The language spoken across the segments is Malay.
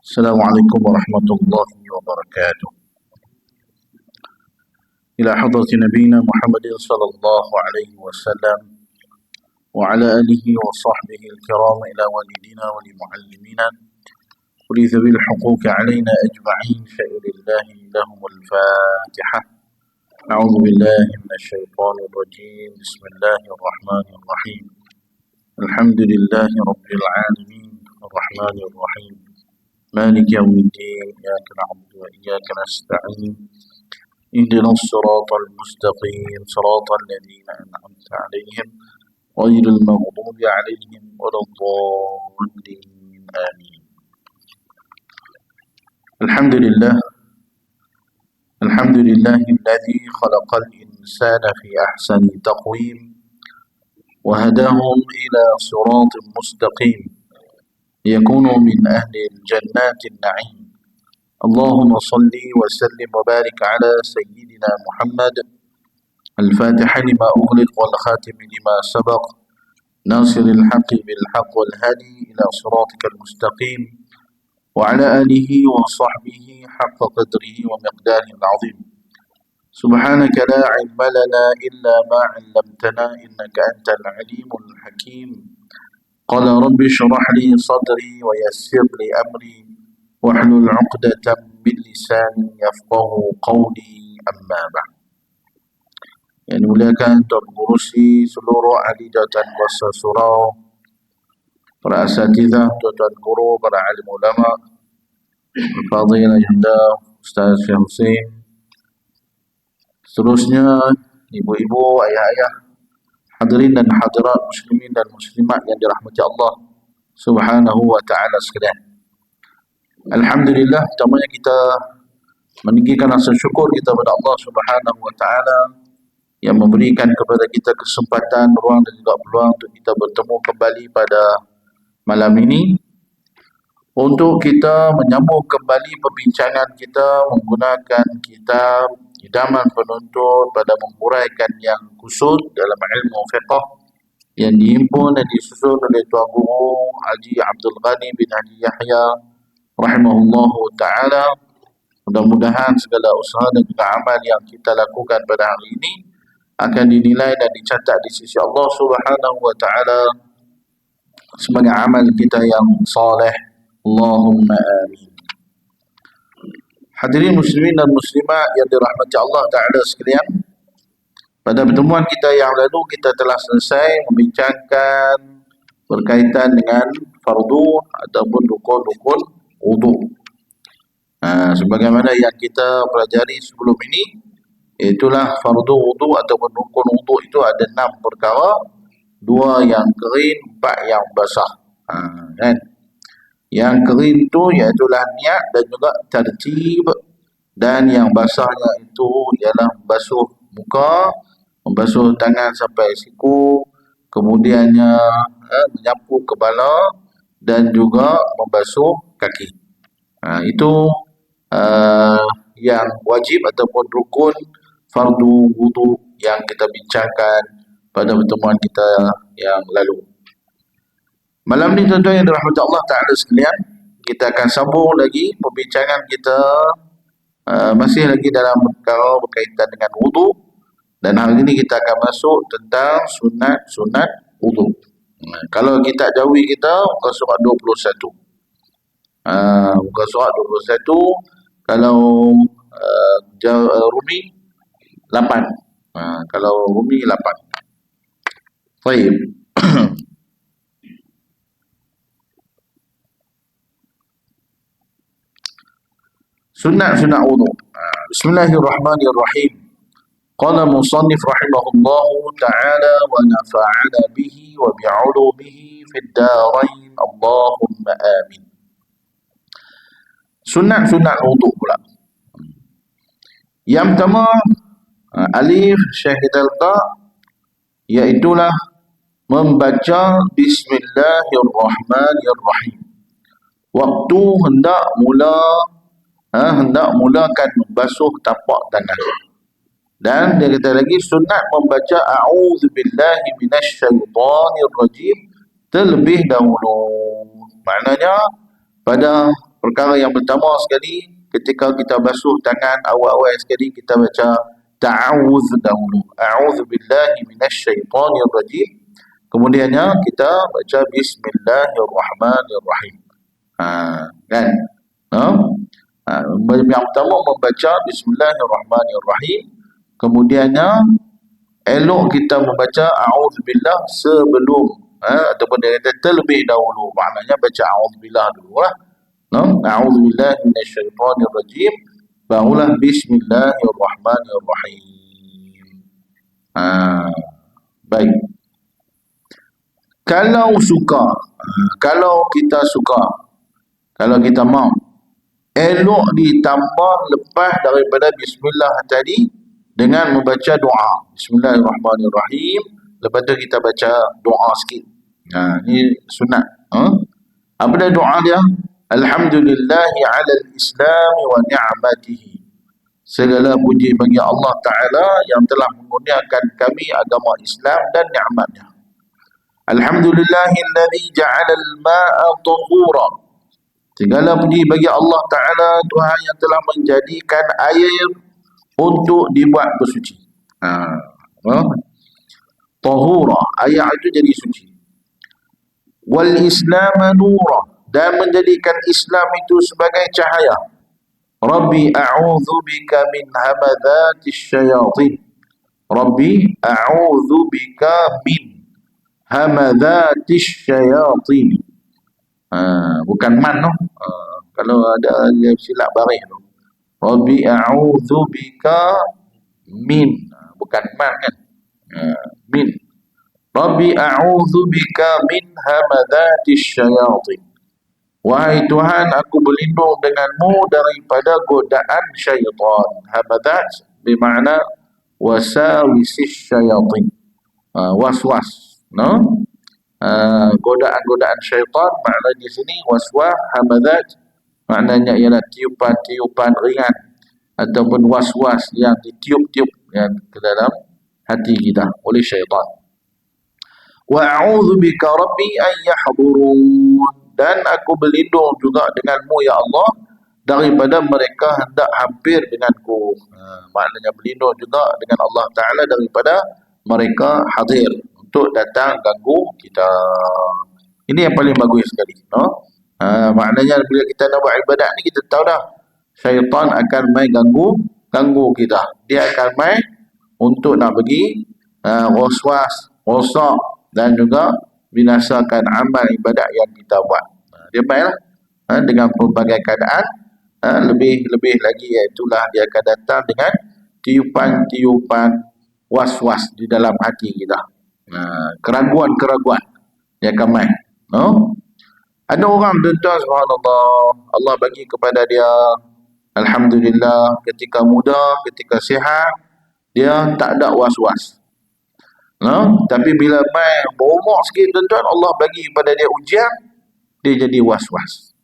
السلام عليكم ورحمة الله وبركاته. إلى حضرة نبينا محمد صلى الله عليه وسلم وعلى آله وصحبه الكرام، إلى والدينا ولمعلمينا ولذوي الحقوق علينا أجمعين، شائر الله لهم الفاتحة. أعوذ بالله من الشيطان الرجيم. بسم الله الرحمن الرحيم. الحمد لله رب العالمين الرحمن الرحيم مالك يوم الدين، إياك نعبد وإياك نستعين، اهدنا الصراط المستقيم، صراط الذين أنعمت عليهم غير المغضوب عليهم ولا الضالين، آمين. الحمد لله الذي خلق الإنسان في أحسن تقويم وهداهم إلى صراط مستقيم يكون من أهل الجنات النعيم. اللهم صل وسلم وبارك على سيدنا محمد الفاتح لما أغلق والخاتم لما سبق، ناصر الحق بالحق والهادي إلى صراطك المستقيم، وعلى آله وصحبه حق قدره ومقداره العظيم. سبحانك لا علم لنا إلا ما علمتنا إنك أنت العليم الحكيم. قال رب اشرح لي صدري ويسر لي أمري واحلل عقدة من لساني يفقه قولي، أما بعد. Yang dimuliakan Tuan Pengurusi, seluruh ahli jawatan kuasa surau, para asatizah, tuan-tuan guru, para alim ulama, Al-Fadhil Ayanda Ustaz Syekh Hussein, seterusnya ibu-ibu, ayah-ayah, hadirin dan hadirat, muslimin dan muslimat yang dirahmati Allah Subhanahu wa ta'ala sekalian. Alhamdulillah, pertamanya kita meninggikan rasa syukur kita kepada Allah Subhanahu wa ta'ala yang memberikan kepada kita kesempatan, ruang dan juga peluang untuk kita bertemu kembali pada malam ini untuk kita menyambung kembali perbincangan kita menggunakan kitab Idaman Penuntut pada menguraikan yang kusut dalam ilmu fiqh yang dihimpun dan disusun oleh Tuan Guru Haji Abdul Ghani bin Haji Yahya rahimahullahu ta'ala. Mudah-mudahan segala usaha dan juga amal yang kita lakukan pada hari ini akan dinilai dan dicatat di sisi Allah Subhanahu wa ta'ala sebagai amal kita yang soleh. Allahumma amin. Hadirin muslimin dan muslimat yang dirahmati Allah ta'ala sekalian, pada pertemuan kita yang lalu kita telah selesai membincangkan berkaitan dengan fardu ataupun rukun-rukun wudu. Sebagaimana yang kita pelajari sebelum ini, itulah fardu wudu ataupun rukun wudu itu ada 6 perkara, 2 yang kering, 4 yang basah. Kan? Yang kering itu iaitulah niat dan juga tertib, dan yang basahnya itu ialah membasuh muka, membasuh tangan sampai siku, kemudiannya menyapu kepala dan juga membasuh kaki. Itu yang wajib ataupun rukun fardu wudu yang kita bincangkan pada pertemuan kita yang lalu. Malam ni tuan-tuan yang dirahmati Allah Ta'ala sekalian, kita akan sambung lagi perbincangan kita masih lagi dalam perkara berkaitan dengan wudu, dan hari ini kita akan masuk tentang sunat-sunat wudu. Kalau kita jauhi kita muka surat 21. Muka surat 21, kalau Rumi 8. Kalau Rumi 8. Baik. Sunat-sunat wudu. Bismillahirrahmanirrahim. Qala musannif rahimahullahu ta'ala wa nafa'ana bihi wa bi'ulumihi fid darain, Allahumma amin. Sunat-sunat wudu pula. Yang pertama, alif syahid al-qa, iaitulah membaca Bismillahirrahmanirrahim waktu hendak mulakan membasuh tapak tangan. Dan dia kata lagi sunat membaca a'udzubillahi minasyaitonirrajim terlebih dahulu. Maknanya pada perkara yang pertama sekali, ketika kita basuh tangan awal-awal sekali, kita baca ta'awuz dahulu. A'udzu billahi minasyaitonir rajim. Kemudiannya kita baca bismillahirrahmanirrahim. Kan? Yang pertama membaca bismillahirrahmanirrahim. Kemudiannya elok kita membaca a'udzubillah sebelum ataupun dia kata terlebih dahulu. Maknanya baca a'udzubillah dulu lah. A'udzubillahi minasyaitonirrajim, barulah bismillahirrahmanirrahim. Baik. Kalau suka, kalau kita suka, kalau kita mau, elok ditambah lepas daripada bismillah tadi dengan membaca doa. Bismillahirrahmanirrahim. Lepas tu kita baca doa sikit. Ini sunat. Apa dia doa dia? Alhamdulillahi ala al-Islam wa ni'matihi. Segala puji bagi Allah Ta'ala yang telah mengurniakan kami agama Islam dan nikmatnya. Alhamdulillahilladzi ja'ala al-ma'a tahura. Segala puji bagi Allah Ta'ala, Tuhan yang telah menjadikan air untuk dibuat bersuci. Tahura, air itu jadi suci. Wal Islam nura, dan menjadikan Islam itu sebagai cahaya. Rabbi a'udzu bika min hamadzatis syayatin. Rabbi a'udzu bika min hamadzatis syayatin. Bukan man no. Kalau ada yang silap baris tu. Rabbi a'udzu bika min, bukan man kan. Min. Rabbi a'udzu bika min hamadzatis syayatin. Wahai Tuhan, aku berlindung denganmu daripada godaan syaitan. Hamadzat bermakna wasawisis syayatin. Was-was, no? Godaan-godaan syaitan, makna di sini waswas. Hamadzat maknanya ialah tiupan-tiupan ringan ataupun was-was yang ditiup-tiup yang ke dalam hati kita oleh syaitan. Wa a'udzu bika rabbi an yahdurun, dan aku berlindung juga denganmu ya Allah daripada mereka hendak hampir denganku. Maknanya berlindung juga dengan Allah Ta'ala daripada mereka hadir untuk datang ganggu kita. Ini yang paling bagus sekali, no? Maknanya bila kita nak buat ibadat ni, kita tahu dah syaitan akan main ganggu kita. Dia akan main untuk nak bagi waswas, rosak dan juga binasakan amal ibadat yang kita buat. Dia baiklah dengan pelbagai keadaan. Lebih lagi, iaitulah dia akan datang dengan tiupan-tiupan was-was di dalam hati kita. Keraguan-keraguan dia akan main, no? Ada orang tuan-tuan, subhanallah, Allah bagi kepada dia alhamdulillah, ketika muda, ketika sihat, dia tak ada was-was. Tapi bila main berumur sikit tuan-tuan, Allah bagi kepada dia ujian, dia jadi was-was.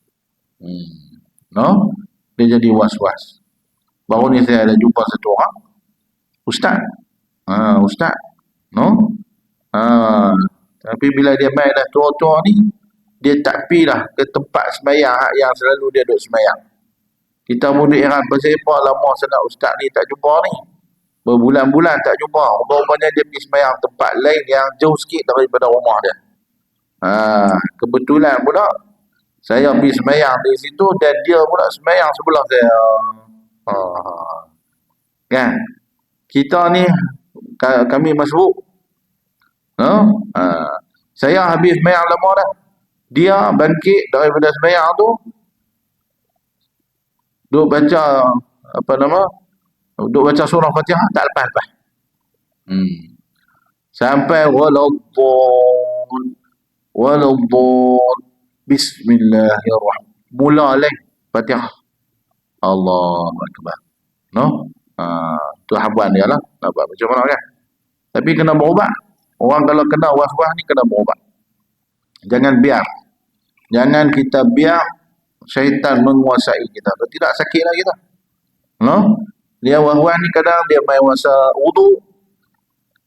Dia jadi was-was. Baru ni saya ada jumpa satu orang ustaz. Ustaz, tapi bila dia main dah tua-tua ni, dia tak pi dah ke tempat sembahyang yang selalu dia duduk sembahyang. Kita pun duduk heran, pasal apa lama sangat ustaz ni tak jumpa ni. Berbulan-bulan tak jumpa. Rupanya dia pergi sembahyang tempat lain yang jauh sikit daripada rumah dia. Kebetulan pula saya pergi sembahyang di situ dan dia pula sembahyang sebelah saya. Kan? Kita ni kami masbuk. Saya habis sembahyang lama dah. Dia bangkit daripada sembahyang tu, duk baca duk baca surah Fatihah tak lepas-lepas. Sampai waladdallin bismillahirrahmanirrahim. Mula lagi Fatihah. Allahu akbar. Tu habuan dia lah. Nak buat macam mana kan? Tapi kena berubat. Orang kalau kena was-was ni kena berubat. Jangan kita biar syaitan menguasai kita. Kalau tidak, sakitlah kita. Dia was-was ni kadang dia main masa wudu,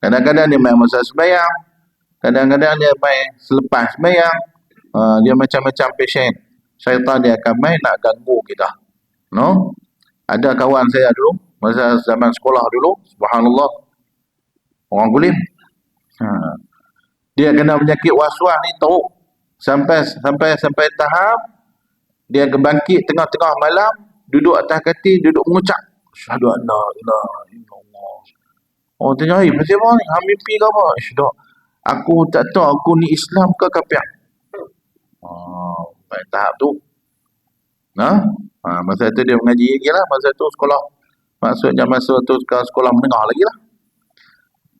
kadang-kadang dia main masa sembahyang, kadang-kadang dia main selepas sembahyang. Dia macam-macam pasien. syaitan dia akan main nak ganggu kita. No? Ada kawan saya dulu, masa zaman sekolah dulu, subhanallah, orang kulim. Dia kena penyakit was-was ni teruk. Sampai tahap dia bangkit tengah-tengah malam, duduk atas katil, duduk mengucap, asyhadu an la ilaha illallah. Oh, tanya, macam mana ni? Hang mimpi ke apa? Syudah. Aku tak tahu aku ni Islam ke kafir. Pada tahap tu. Masa tu dia mengaji lagi lah. Masa tu sekolah. Maksudnya masa tu sekolah menengah lagi lah.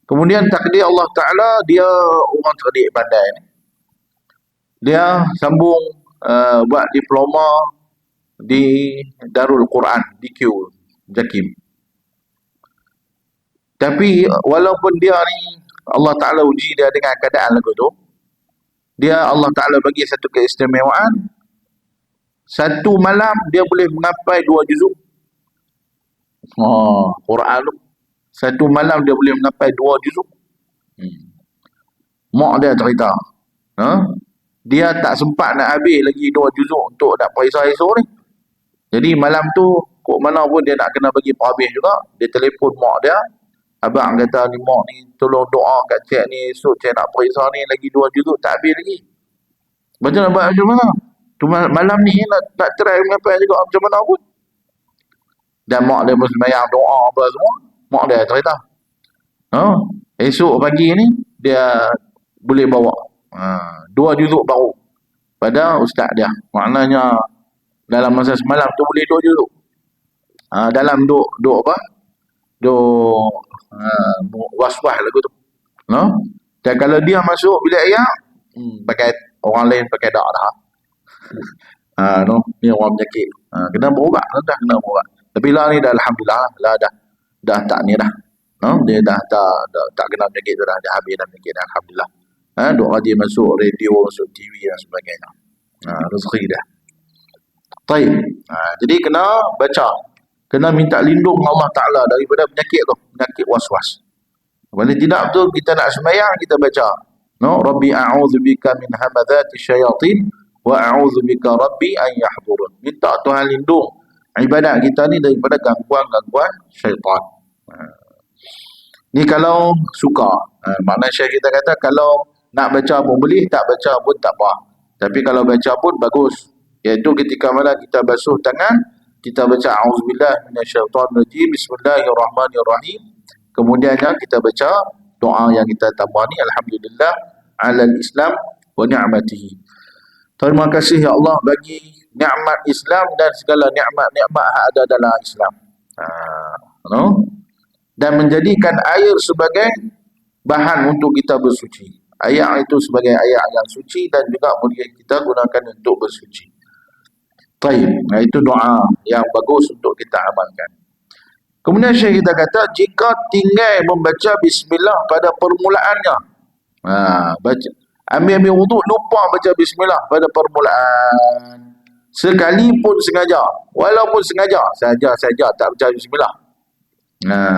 Kemudian takdir Allah Ta'ala, dia orang cerdik pandai ni. Dia sambung buat diploma di Darul Quran, DQ, Jakim. Tapi walaupun dia ni, Allah Ta'ala uji dia dengan keadaan lagu tu, dia Allah Ta'ala bagi satu keistimewaan. Satu malam dia boleh mengapai 2 juzuk. Quran tu. Satu malam dia boleh mengapai 2 juzuk. Mak dia cerita. Dia tak sempat nak habis lagi 2 juzuk untuk nak periksa esok ni. Jadi malam tu, kok mana pun dia nak kena bagi perhabis juga. Dia telefon mak dia. Abang kata ni mak ni tolong doa kat cik ni, esok cik nak periksa ni lagi 2 juzuk tak habis lagi. Macam mana? Tu malam ni nak try mengapai juga macam mana pun. Dan mak dia pun sembahyang doa apa semua. Mak dia cerita. Esok pagi ni dia boleh bawa 2 juzuk baru pada ustaz dia. Maknanya dalam masa semalam tu boleh 2 juzuk. Dalam duk apa? Duk was-was lagu tu. Dan kalau dia masuk bilik air, pakai orang lain pakai dak dah. Ni orang penyakit. Kena berubat dah, kena berubat. Tapi lah ni dah alhamdulillah lah dah tak ni dah. Dia dah tak kena penyakit tu dah, dia habis dah penyakit dah, alhamdulillah. Duk rajin masuk radio, masuk TV dan sebagainya. Rezeki dah. Baik. Jadi kena baca. Kena minta lindung Allah Ta'ala daripada penyakit tu, penyakit was-was. Kalau tidak betul kita nak sembahyang, kita baca. Rabbi a'udzubika min hamadzati syayatin wa a'udzubika rabbi an yahdurun. Minta Tuhan lindung ibadat kita ni daripada gangguan-gangguan syaitan. Ni kalau suka. Makna Syekh kita kata kalau nak baca pun boleh, tak baca pun tak apa. Tapi kalau baca pun bagus. Iaitu ketika mana kita basuh tangan, kita baca a'udzubillah minasyaitonirrajim, bismillahirrahmanirrahim. Kemudiannya kita baca doa yang kita tambah ni, alhamdulillah alal Islam wa ni'matihi. Terima kasih ya Allah bagi nikmat Islam dan segala nikmat-nikmat yang ada dalam Islam. Dan menjadikan air sebagai bahan untuk kita bersuci. Air itu sebagai air yang suci dan juga boleh kita gunakan untuk bersuci. Baik, itu doa yang bagus untuk kita amalkan. Kemudian Syekh kita kata, jika tinggal membaca bismillah pada permulaannya, baca, ambil wuduk lupa baca bismillah pada permulaan, sekalipun sengaja, walaupun sengaja, saja tak baca bismillah.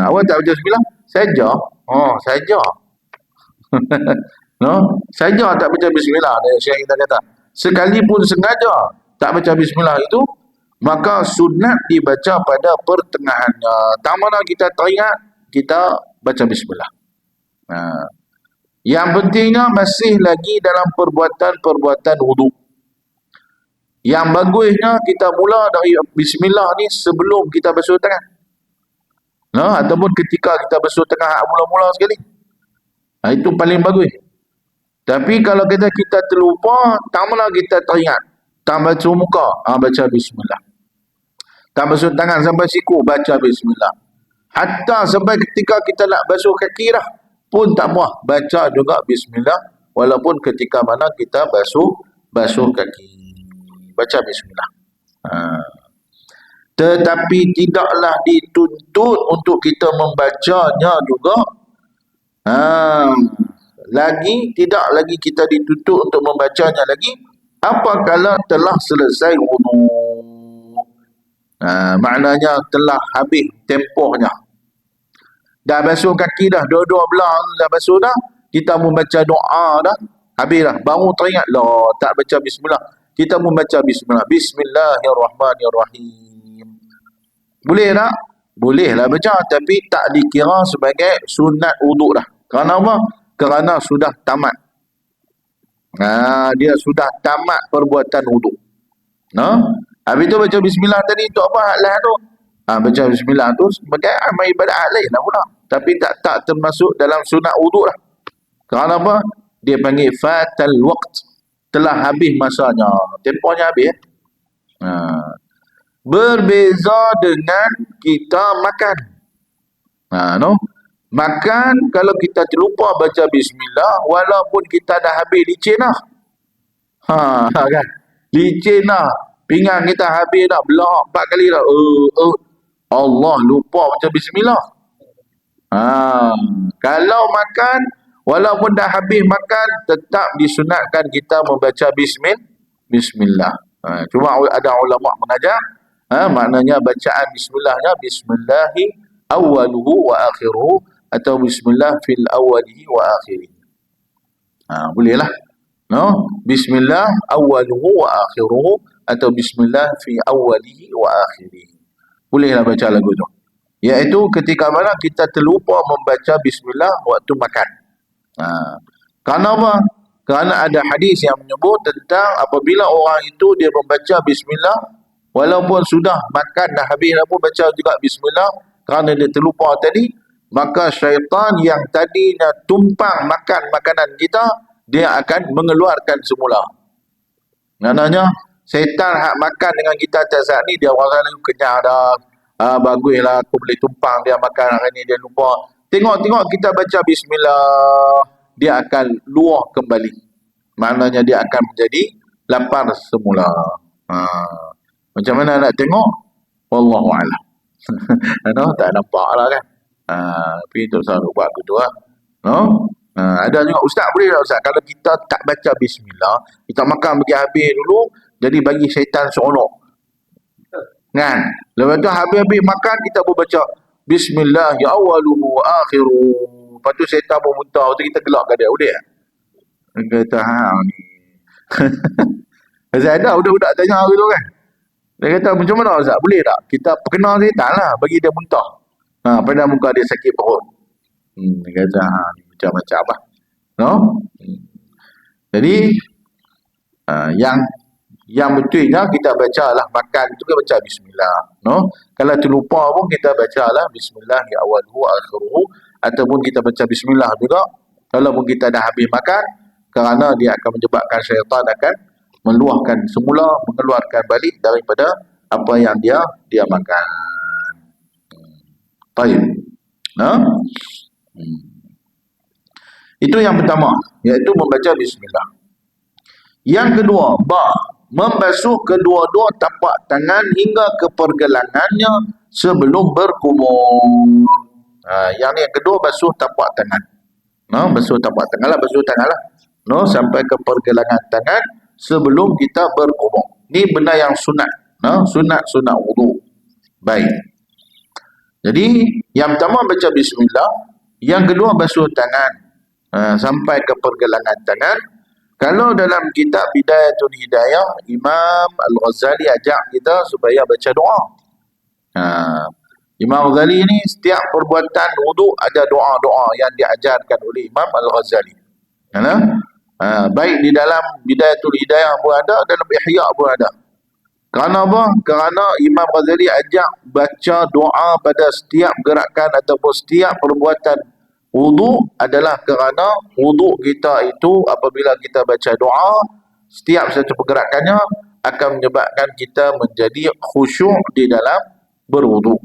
Awak tak baca bismillah? Saja. Saja. Saja tak baca bismillah. Syekh kita kata, sekalipun sengaja tak baca bismillah itu, maka sunat dibaca pada pertengahannya. Tak mana kita teringat, kita baca bismillah. Yang pentingnya masih lagi dalam perbuatan wuduk. Yang bagusnya kita mula dari bismillah ni sebelum kita basuh tangan. Ataupun ketika kita basuh tangan mula-mula sekali. Itu paling bagus. Tapi kalau kita terlupa, tak mana kita teringat. Tak baca muka, baca bismillah. Tak basuh tangan sampai siku, baca bismillah. Hatta sampai ketika kita nak basuh kaki dah, pun tak apa, baca juga bismillah. Walaupun ketika mana kita basuh kaki, baca bismillah. Tetapi tidaklah dituntut untuk kita membacanya juga. Tidak lagi kita dituntut untuk membacanya lagi apabila telah selesai wuduk. Maknanya telah habis tempohnya. Dah basuh kaki dah, dua-dua belah dah basuh dah, kita membaca doa dah, habis dah. Baru teringat, tak baca bismillah. kita membaca bismillah. Bismillahirrahmanirrahim. Boleh tak? Bolehlah baca, tapi tak dikira sebagai sunat wuduk dah. Kerana apa? Kerana sudah tamat. Dia sudah tamat perbuatan wuduk. Habis tu baca bismillah tadi untuk apa hal lain tu? Baca bismillah tu sebagai amal ibadat hal lain lah pula. Tapi tak termasuk dalam sunat wuduk lah. Kerana apa? Dia panggil fatal waqt. Telah habis masanya. Tempohnya habis. Berbeza dengan kita makan. Makan, kalau kita terlupa baca bismillah, walaupun kita dah habis licin lah. Kan? Licin lah. Pinggang kita habis dah, belah 4 kali dah. Allah lupa baca bismillah. Kalau makan, walaupun dah habis makan, tetap disunatkan kita membaca bismillah. Cuma ada ulama mengajar, maknanya bacaan bismillahnya bismillahi awwaluhu wa akhiruhu atau bismillah fil awwalihi wa akhirih. Boleh lah. Bismillah awwaluhu wa akhiruhu atau bismillah fi awwalihi wa akhirih. Bolehlah baca lagu tu. Iaitu ketika mana kita terlupa membaca bismillah waktu makan. Kerana apa? Kerana ada hadis yang menyebut tentang apabila orang itu dia membaca bismillah, walaupun sudah makan dah habis dah pun baca juga bismillah, kerana dia terlupa tadi, maka syaitan yang tadinya tumpang makan makanan kita, dia akan mengeluarkan semula. Maknanya syaitan hak makan dengan kita saat ni, dia orang lain kenyang dah, baguslah aku boleh tumpang dia makan hari ni, dia lupa. Tengok-tengok kita baca bismillah, dia akan luah kembali. Maknanya dia akan menjadi lapar semula. Macam mana nak tengok? Wallahu a'lam. Tak nampak lah kan. Tapi tak usah buat begitu lah. Ada juga, ustaz boleh tak ustaz, kalau kita tak baca bismillah, kita makan bagi habis dulu, jadi bagi syaitan seronok. Kan? Lepas tu habis-habis makan, kita pun baca bismillah ya awwaluhu wa akhiruhu. Lepas tu syaitan pun muntah, tu kita gelak kat dia. Boleh tak? Dia kata, ni. Saya ada budak-budak tanya hari tu kan. Dia kata, macam mana ustaz? Boleh tak? Kita perkenal syaitan lah, bagi dia muntah. Pada muka dia sakit perut. Dia kata, macam-macam lah. Jadi, yang betulnya kita bacalah makan itu kita baca bismillah. Kalau terlupa pun kita bacalah bismillah ya awwaluhu wa akhiruhu, ataupun kita baca bismillah juga walaupun kita dah habis makan, kerana dia akan menyebabkan syaitan akan meluahkan semula, mengeluarkan balik daripada apa yang dia makan. Baik. Itu yang pertama, iaitu membaca bismillah. Yang kedua, membasuh kedua-dua tapak tangan hingga ke pergelangannya sebelum berkumur. Yang kedua, basuh tapak tangan. Basuh tapak tangan lah. Sampai ke pergelangan tangan sebelum kita berkumur. Ini benda yang sunat. Sunat wudu. Baik. Jadi, yang pertama baca bismillah. Yang kedua, basuh tangan. Sampai ke pergelangan tangan. Kalau dalam kitab Bidayatul Hidayah, Imam Al-Ghazali ajak kita supaya baca doa. Imam Al-Ghazali ni setiap perbuatan wudu ada doa-doa yang diajarkan oleh Imam Al-Ghazali. Baik di dalam Bidayatul Hidayah pun ada, dalam Ihya pun ada. Kerana apa? Kerana Imam Ghazali ajak baca doa pada setiap gerakan ataupun setiap perbuatan wudu, adalah kerana wudu kita itu apabila kita baca doa, setiap satu pergerakannya akan menyebabkan kita menjadi khusyuk di dalam berwudu.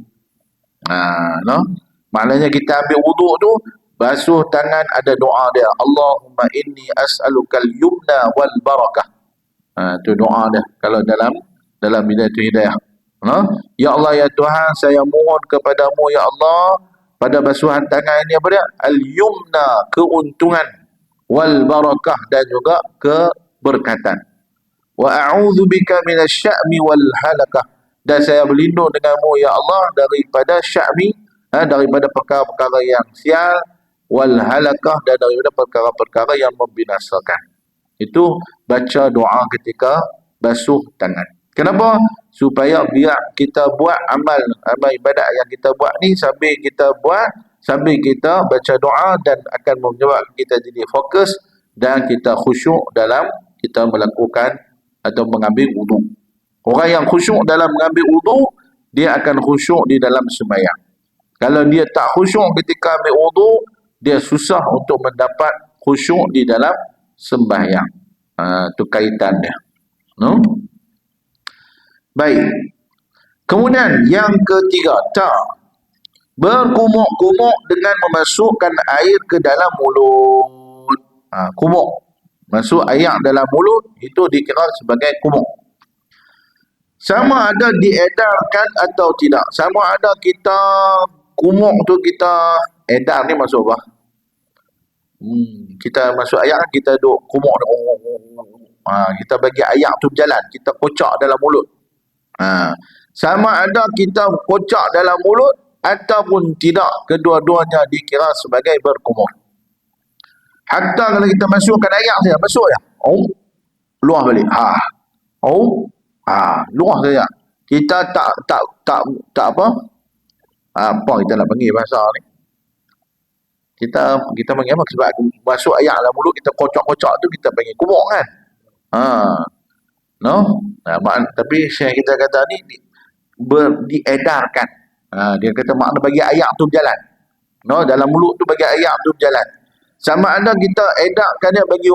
Maknanya kita ambil wudu tu, basuh tangan, ada doa dia. Allahumma inni as'alukal yumna wal barakah. Itu doa dia kalau dalam Bidayatul Hidayah. Ya Allah ya Tuhan, saya mohon kepadamu ya Allah, pada basuhan tangan ini apa dia? Al-yumna, keuntungan, wal barakah, dan juga keberkatan. Wa a'udzubika minasya'mi wal halakah, dan saya berlindung denganmu ya Allah daripada sya'mi, daripada perkara-perkara yang sial, wal halakah, dan daripada perkara-perkara yang membinasakan. Itu baca doa ketika basuh tangan. Kenapa? Supaya biar kita buat amal ibadat yang kita buat ni sambil kita buat, sambil kita baca doa, dan akan menyebabkan kita jadi fokus dan kita khusyuk dalam kita melakukan atau mengambil wudu. Orang yang khusyuk dalam mengambil wudu, dia akan khusyuk di dalam sembahyang. Kalau dia tak khusyuk ketika ambil wudu, dia susah untuk mendapat khusyuk di dalam sembahyang. Itu kaitan dia. No? Baik. Kemudian yang ketiga, berkumuk-kumuk dengan memasukkan air ke dalam mulut. Kumuk. Masuk air dalam mulut, itu dikira sebagai kumuk. Sama ada diedarkan atau tidak. Sama ada kita kumuk tu, kita edar ni masuk apa? Kita masuk air, kita duk kumuk. Kita bagi air tu berjalan, kita kocak dalam mulut. Sama ada kita kocak dalam mulut ataupun tidak, kedua-duanya dikira sebagai berkumur. Hatta kalau kita masukkan air saja, masuk ya, luah balik, luah saja. Kita tak apa kita nak panggil bahasa ni, kita panggil apa? Sebab masuk air dalam mulut, kita kocak-kocak tu kita panggil kumur kan. No? Tapi saya kita kata ni diedarkan. Dia kata makna bagi air tu berjalan. No, dalam mulut tu bagi air tu berjalan. Sama ada kita edarkan dia bagi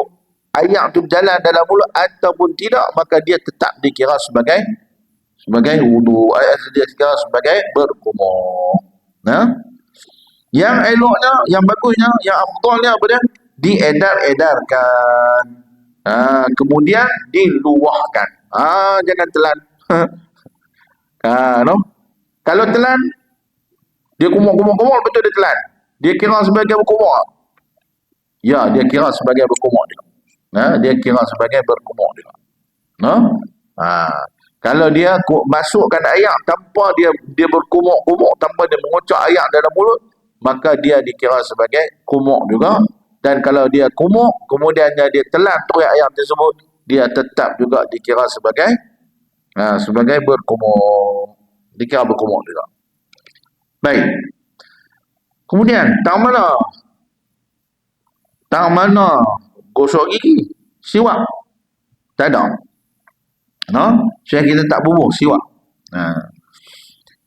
air tu berjalan dalam mulut ataupun tidak, maka dia tetap dikira sebagai wudu. Dia dikira sebagai berkumur. Yang eloknya, yang bagusnya, yang afdalnya apa dia? Diedar-edarkan. Kemudian diluahkan. Jangan telan. No? Kalau telan, dia kumur-kumur betul dia telan. Dia kira sebagai berkumur. Ya, dia kira sebagai berkumur juga. Dia kira sebagai berkumur juga. Kalau dia masukkan air tanpa dia berkumur-kumur, tanpa dia mengocak air dalam mulut, maka dia dikira sebagai kumur juga. Dan kalau dia kumur, kemudiannya dia telan tuai air tersebut, dia tetap juga dikira sebagai berkumur. Dikira berkumur juga. Baik. Kemudian, tang mana gosok gigi? Siwak? Tak ada. Saya kita tak bubuh siwak.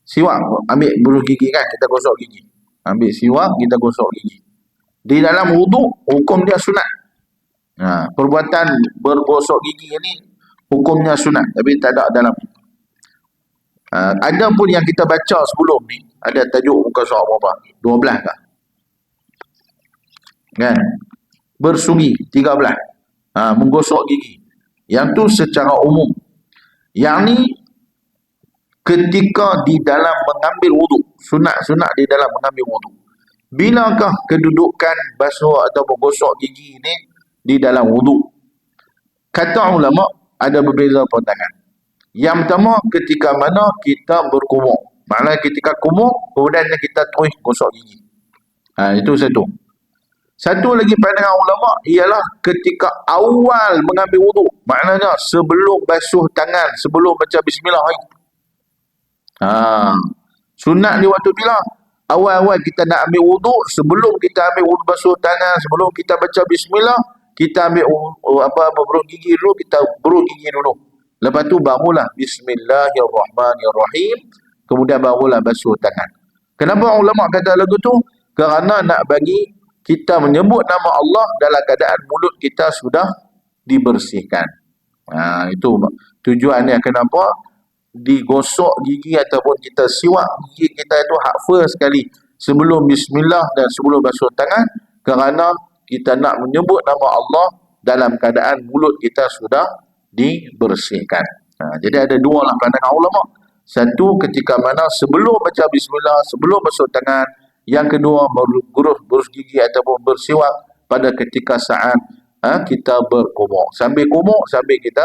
Siwak, ambil bulu gigi kan, kita gosok gigi. Ambil siwak, kita gosok gigi. Di dalam wudu, hukum dia sunat. Perbuatan bergosok gigi ini hukumnya sunat, tapi tak ada dalam. Ada pun yang kita baca sebelum ni, ada tajuk muka surat berapa? 12 kah? Kan? Bersugi 13. Menggosok gigi. Yang tu secara umum. Yang ni ketika di dalam mengambil wudu, sunat di dalam mengambil wudu. Bilakah kedudukan basuh atau menggosok gigi ini di dalam wudu? Kata ulama ada berbeza pandangan. Yang pertama, ketika mana kita berkumur. Maknanya ketika kumur, kemudian kita terus gosok gigi. Itu satu. Satu lagi pandangan ulama ialah ketika awal mengambil wudu. Maknanya sebelum basuh tangan, sebelum baca bismillah. Sunat di waktu bila? Awal-awal kita nak ambil wudu, sebelum kita ambil wudu basuh tangan, sebelum kita baca bismillah, kita ambil berus gigi dulu, kita berus gigi dulu. Lepas tu barulah bismillahirrahmanirrahim, kemudian barulah basuh tangan. Kenapa ulama kata lagu tu? Kerana nak bagi kita menyebut nama Allah dalam keadaan mulut kita sudah dibersihkan. Itu tujuannya kenapa digosok gigi ataupun kita siwak gigi kita itu hak first sekali sebelum bismillah dan sebelum basuh tangan, kerana kita nak menyebut nama Allah dalam keadaan mulut kita sudah dibersihkan. Jadi ada dua lah pandangan ulama. Satu ketika mana sebelum baca bismillah, sebelum basuh tangan. Yang kedua berus gigi ataupun bersiwak pada ketika saat kita berkumur. Sambil kumur, sambil kita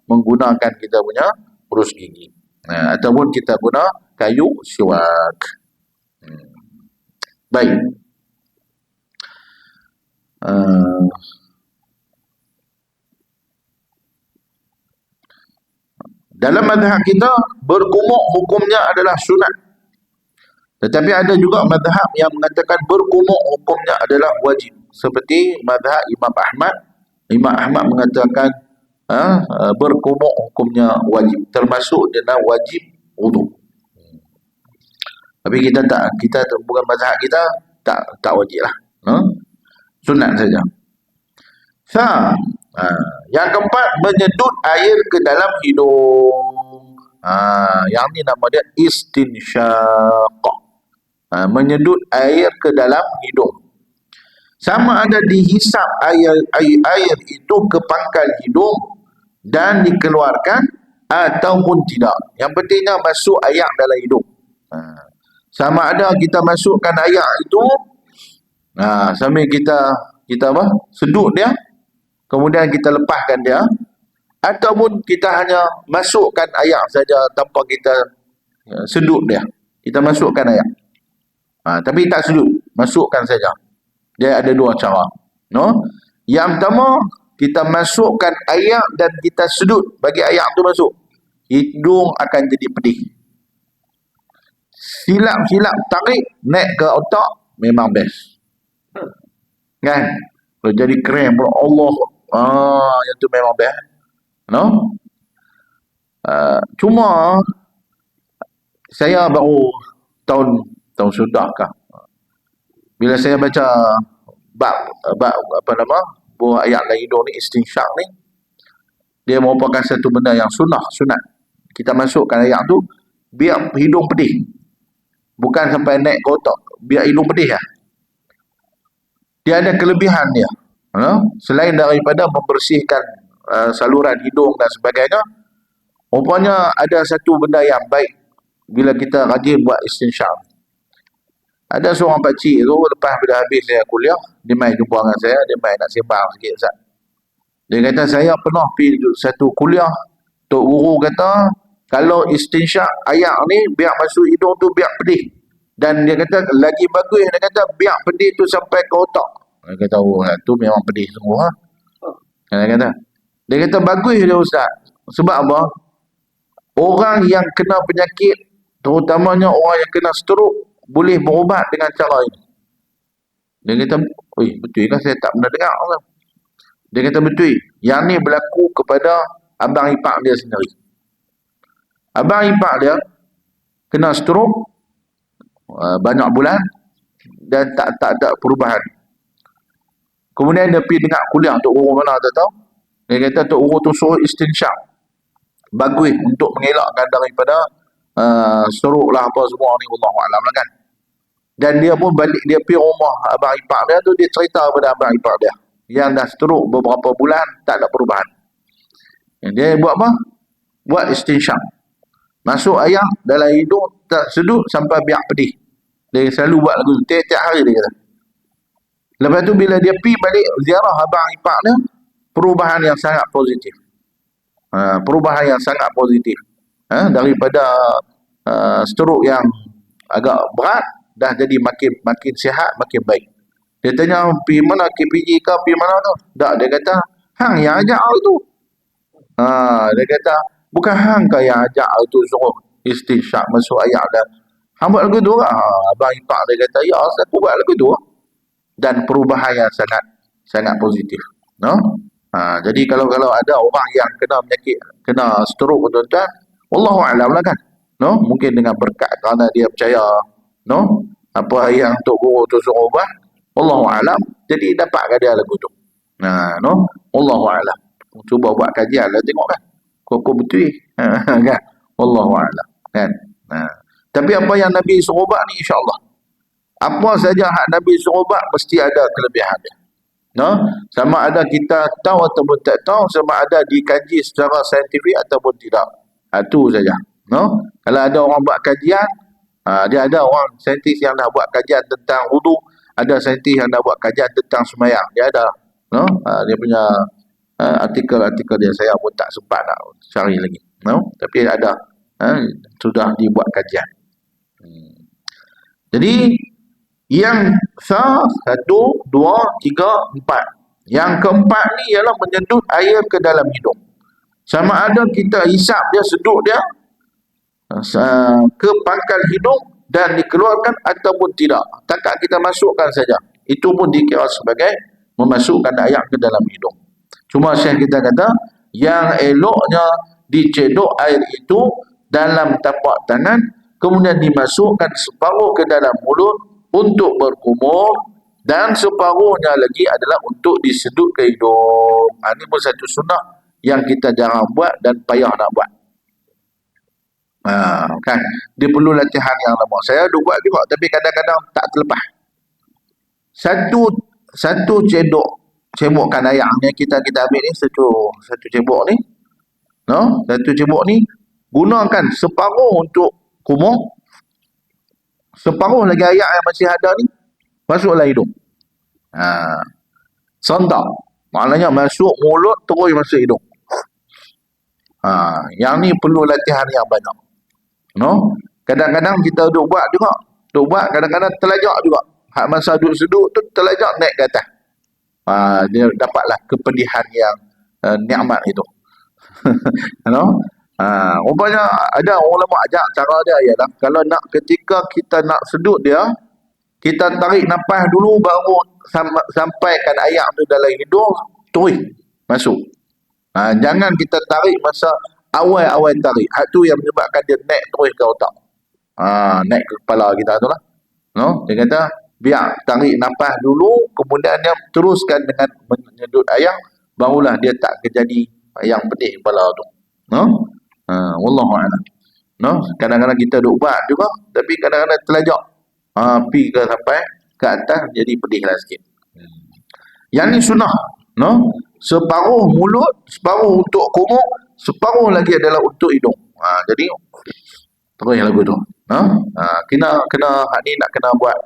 menggunakan kita punya berus gigi. Ataupun kita guna kayu siwak. Baik. Dalam mazhab kita, berkumuk hukumnya adalah sunat. Tetapi ada juga mazhab yang mengatakan berkumuk hukumnya adalah wajib. Seperti mazhab Imam Ahmad. Imam Ahmad mengatakan berkumuk hukumnya wajib. Termasuk dalam wajib wudu. Tapi kita bukan mazhab kita, tak wajib lah. Sunat saja. Yang keempat, menyedut air ke dalam hidung. Yang ni nama dia istinsyaq. Menyedut air ke dalam hidung. Sama ada dihisap air itu ke pangkal hidung dan dikeluarkan ataupun tidak. Yang pentingnya masuk air dalam hidung. Sama ada kita masukkan air itu sambil kita sedut dia, kemudian kita lepaskan dia, ataupun kita hanya masukkan air saja tanpa kita sedut dia. Kita masukkan air. Tapi tak sedut, masukkan saja. Dia ada dua cara. Yang pertama, kita masukkan air dan kita sedut bagi air tu masuk. Hidung akan jadi pedih. Silap-silap tarik naik ke otak memang best. Kan? Kalau jadi krem pula Allah, yang tu memang best. Cuma saya baru tahun sudahkah, bila saya baca bab buah ayat dalam hidung ni, istinsyaq ni, dia merupakan satu benda yang sunat. Kita masukkan ayat tu biar hidung pedih, bukan sampai naik ke otak, biar hidung pedih lah. Dia ada kelebihan dia, selain daripada membersihkan saluran hidung dan sebagainya. Rupanya ada satu benda yang baik bila kita rajin buat istinsyaq. Ada seorang pakcik tu, lepas pada habis saya kuliah, dia mai jumpa dengan saya, dia mai nak sembang sikit, Ustaz. Dia kata, saya pernah pergi satu kuliah, Tok Guru kata, kalau istinsyaq air ni, biar masuk hidung tu biar pedih. Dan dia kata, lagi bagus, dia kata, biar pedih tu sampai ke otak. Dia kata, tu memang pedih semua. Dia kata, bagus dia Ustaz. Sebab apa? Orang yang kena penyakit, terutamanya orang yang kena stroke, boleh berubat dengan cara ini. Dia kata, betul kan, saya tak pernah dengar kan? Dia kata, betul. Yang ni berlaku kepada abang ipar dia sendiri. Abang ipar dia kena stroke banyak bulan dan tak ada perubahan. Kemudian dia pergi dengar kuliah Tok Guru mana tak tahu. Dia kata Tok Guru tu suruh istinsyaq. Bagus untuk mengelakkan daripada stroke lah apa semua ni, Wallahualam lah kan. Dan dia pun balik, dia pergi rumah abang ipar dia tu, dia cerita kepada abang ipar dia yang dah stroke beberapa bulan tak ada perubahan. Dia buat apa? Buat istinsyaq. Masuk air dalam hidung, tak sedut sampai biar pedih. Dia selalu buat lagu tu tiap-tiap hari, dia kata. Lepas tu bila dia pergi balik ziarah abang ipar dia, perubahan yang sangat positif. Perubahan yang sangat positif. Daripada stroke yang agak berat, dah jadi makin sihat, makin baik. Dia tanya, pergi mana KPG ke, pergi mana tu? Tak, dia kata, hang yang ajak tu. Dia kata, bukan hang ke yang ajak tu suruh istinsyaq masuk air dan hang buat lagu tu lah. Abang ipar dia kata, ya, aku buat lagu tu. Dan perubahan yang sangat positif. Jadi kalau ada orang yang kena penyakit, kena stroke, tuan-tuan, Wallahualam lah kan. Mungkin dengan berkat kerana dia percaya apa yang Tok Guru tu suruh buat, Wallahualam, jadi dapatkan dia lagu tu. Wallahualam. Cuba buat kajian lah, tengok kan. Kok betul kan. Wallahualam kan. Tapi apa yang Nabi suruh buat ni, insya-Allah, apa saja hak Nabi suruh buat mesti ada kelebihan dia. Sama ada kita tahu ataupun tak tahu, sama ada dikaji secara saintifik ataupun tidak. Itu saja. Kalau ada orang buat kajian, dia ada orang saintis yang dah buat kajian tentang wudu, ada saintis yang dah buat kajian tentang sembahyang. Dia ada dia punya artikel-artikel dia, saya pun tak sempat nak cari lagi. Tapi ada sudah dibuat kajian. Jadi yang 1, 2, 3, 4. Yang keempat ni ialah menyedut air ke dalam hidung. Sama ada kita hisap dia, sedut dia ke pangkal hidung dan dikeluarkan ataupun tidak. Takat kita masukkan saja. Itu pun dikira sebagai memasukkan air ke dalam hidung. Cuma Syekh kita kata, yang eloknya dicedok air itu dalam tapak tangan, kemudian dimasukkan separuh ke dalam mulut untuk berkumur, dan separuhnya lagi adalah untuk disedut ke hidung. Ini pun satu sunnah yang kita jarang buat dan payah nak buat. Kan, dia perlu latihan yang lama. Saya ada buat juga, tapi kadang-kadang tak terlepas. Satu cebokkan air ni kita ambil ni, satu cebok ni, satu cebok ni gunakan separuh untuk kumur, separuh lagi air yang masih ada ni masuklah hidung. Sontak, maknanya masuk mulut terus masuk hidung. Yang ni perlu latihan yang banyak. Kadang-kadang kita duk buat juga. Kadang-kadang terlajak juga. Hak masa duduk-seduk tu terlajak naik ke atas. Dia dapatlah kepedihan yang nikmat itu. Rupanya ada orang ulama ajak cara dia ialah, kalau nak ketika kita nak sedut dia, kita tarik nafas dulu baru sampaikan air tu dalam hidung, terus masuk. Jangan kita tarik masa awal-awal tarik. Hak tu yang menyebabkan dia naik terus ke otak. Naik ke kepala kita tu lah. Dia kata biar tarik nafas dulu, kemudian dia teruskan dengan menyedut air, barulah dia tak terjadi yang pedih kepala tu. Wallahu a'lam. Kadang-kadang kita duk buat juga, tapi kadang-kadang terlajak. Pi ke sampai ke atas jadi pedihlah sikit. Yang ni sunnah. Separuh mulut, separuh untuk kumur, separuh lagi adalah untuk hidung. Jadi terus lagu tu. Kena hak ni nak kena buat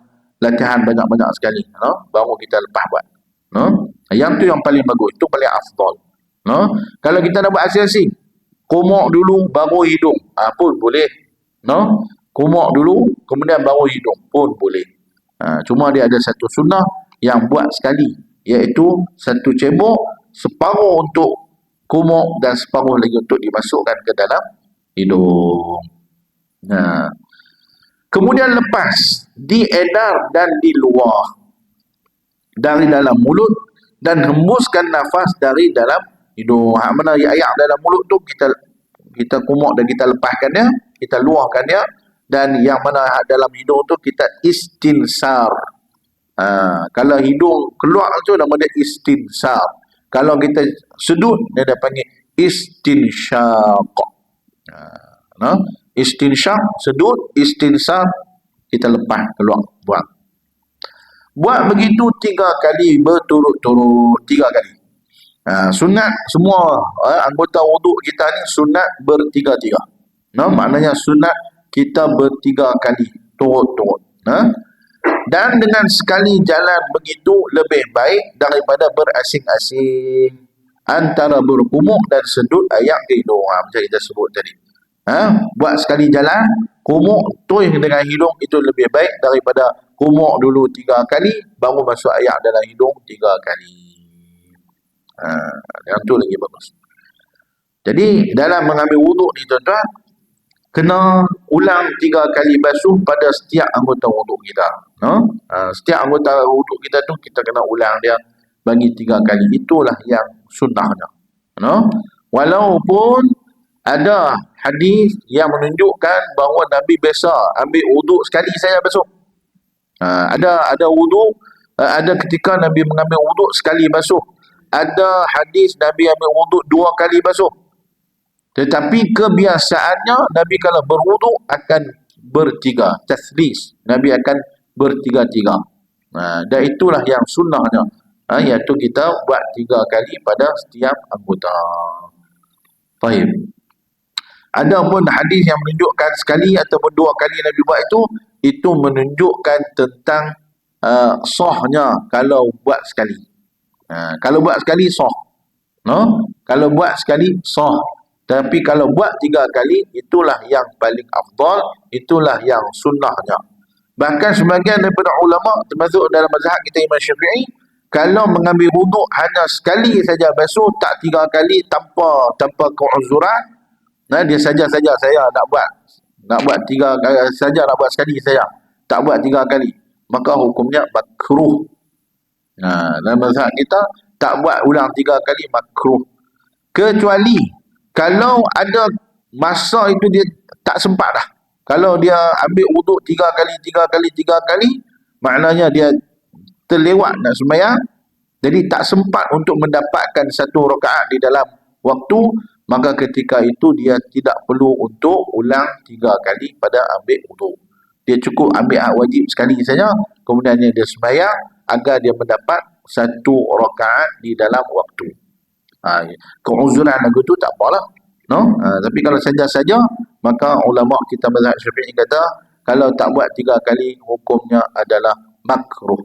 latihan banyak-banyak sekali. Baru kita lepas buat. Yang tu yang paling bagus, itu paling afdal. Kalau kita nak buat asing-asing, kumur dulu baru hidung, pun boleh. Kumur dulu kemudian baru hidung pun boleh. Cuma dia ada satu sunnah yang buat sekali, iaitu satu cebok, separuh untuk kumur dan separuh lagi untuk dimasukkan ke dalam hidung. Kemudian lepas diedar dan di luar dari dalam mulut, dan hembuskan nafas dari dalam hidung. Mana air dalam mulut tu kita kumur dan kita lepaskan dia, kita luahkan dia, dan yang mana dalam hidung tu kita istinsar. Kalau hidung keluar tu nama dia istinsar. Kalau kita sedut dia dah panggil istinsyaq. Istinsyaq sedut, istinsar kita lepas keluar, buat begitu 3 kali berturut-turut, 3 kali. Sunat semua anggota wuduk kita ni sunat bertiga-tiga. Maknanya sunat kita bertiga kali turut-turut. Dan dengan sekali jalan begitu lebih baik daripada berasing-asing antara berkumur dan sedut air ke hidung. Macam kita sebut tadi. Buat sekali jalan, kumur terus dengan hidung, itu lebih baik daripada kumur dulu 3 kali baru masuk air dalam hidung 3 kali. Yang tu lagi bagus. Jadi dalam mengambil wuduk ni tuan-tuan, kena ulang 3 kali basuh pada setiap anggota wuduk kita. Setiap anggota wuduk kita tu kita kena ulang dia bagi 3 kali. Itulah yang sunnahnya. Walaupun ada hadis yang menunjukkan bahawa Nabi biasa ambil wuduk sekali saya basuh. Ada wuduk, ada ketika Nabi mengambil wuduk sekali basuh. Ada hadis Nabi ambil wuduk 2 kali basuh. Tetapi kebiasaannya Nabi kalau berwuduk akan bertiga, taslis. Nabi akan bertiga-tiga. Dan itulah yang sunnahnya, iaitu kita buat 3 kali pada setiap anggota. Baik. Ada pun hadis yang menunjukkan sekali ataupun 2 kali Nabi buat itu menunjukkan tentang sahnya kalau buat sekali. Kalau buat sekali sah. Kalau buat sekali sah. Tapi kalau buat 3 kali, itulah yang paling afdal, itulah yang sunnahnya. Bahkan sebagian daripada ulama, termasuk dalam mazhab kita Imam Syafi'i, kalau mengambil wuduk hanya sekali saja basuh, tak 3 kali tanpa keuzuran, dia saja-saja saya nak buat 3 kali saja, nak buat sekali saja, tak buat 3 kali, maka hukumnya makruh. Dalam mazhab kita tak buat ulang 3 kali makruh. Kecuali kalau ada masa itu dia tak sempat dah. Kalau dia ambil wuduk 3 kali, maknanya dia terlewat nak sembahyang, jadi tak sempat untuk mendapatkan 1 rakaat di dalam waktu, maka ketika itu dia tidak perlu untuk ulang 3 kali pada ambil wuduk. Dia cukup ambil hak wajib sekali saja, kemudian dia sembahyang agar dia mendapat 1 rakaat di dalam waktu. Keuzuran lagu tu tak apalah, tapi kalau saja-saja, maka ulama kita mazhab Syafi'i kata kalau tak buat 3 kali hukumnya adalah makruh.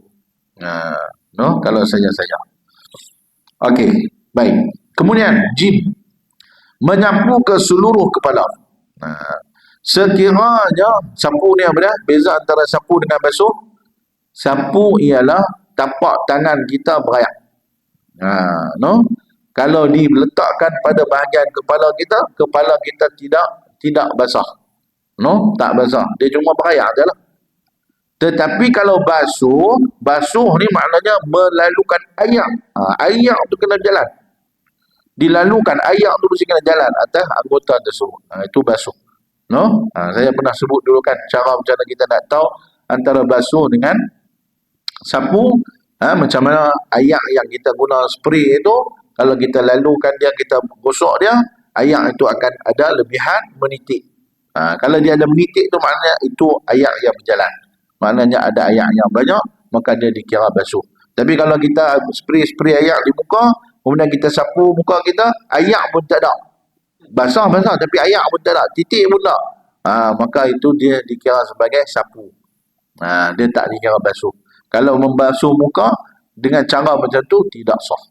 Kalau saja-saja. Okey, baik. Kemudian jim, menyapu ke seluruh kepala. Sekiranya sapu ni apa dia? Beza antara sapu dengan basuh. Sapu ialah tapak tangan kita berayak. Kalau diletakkan pada bahagian kepala kita tidak basah. Tak basah. Dia cuma berayak sajalah. Tetapi kalau basuh ni maknanya melalukan ayak. Ayak tu kena jalan. Dilalukan ayak tu mesti kena jalan atas anggota tersebut. Itu basuh. Saya pernah sebut dulu kan cara macam mana kita nak tahu antara basuh dengan sapu. Macam mana ayak yang kita guna spray itu, kalau kita lalukan dia, kita gosok dia, ayak itu akan ada lebihan menitik. Kalau dia ada menitik tu maknanya itu ayak yang berjalan. Maknanya ada ayak yang banyak, maka dia dikira basuh. Tapi kalau kita spray ayak di muka, kemudian kita sapu muka kita, ayak pun tak ada. Basah tapi ayak pun tak ada, titik pun tak. Maka itu dia dikira sebagai sapu. Dia tak dikira basuh. Kalau membasuh muka dengan cara macam tu tidak sah.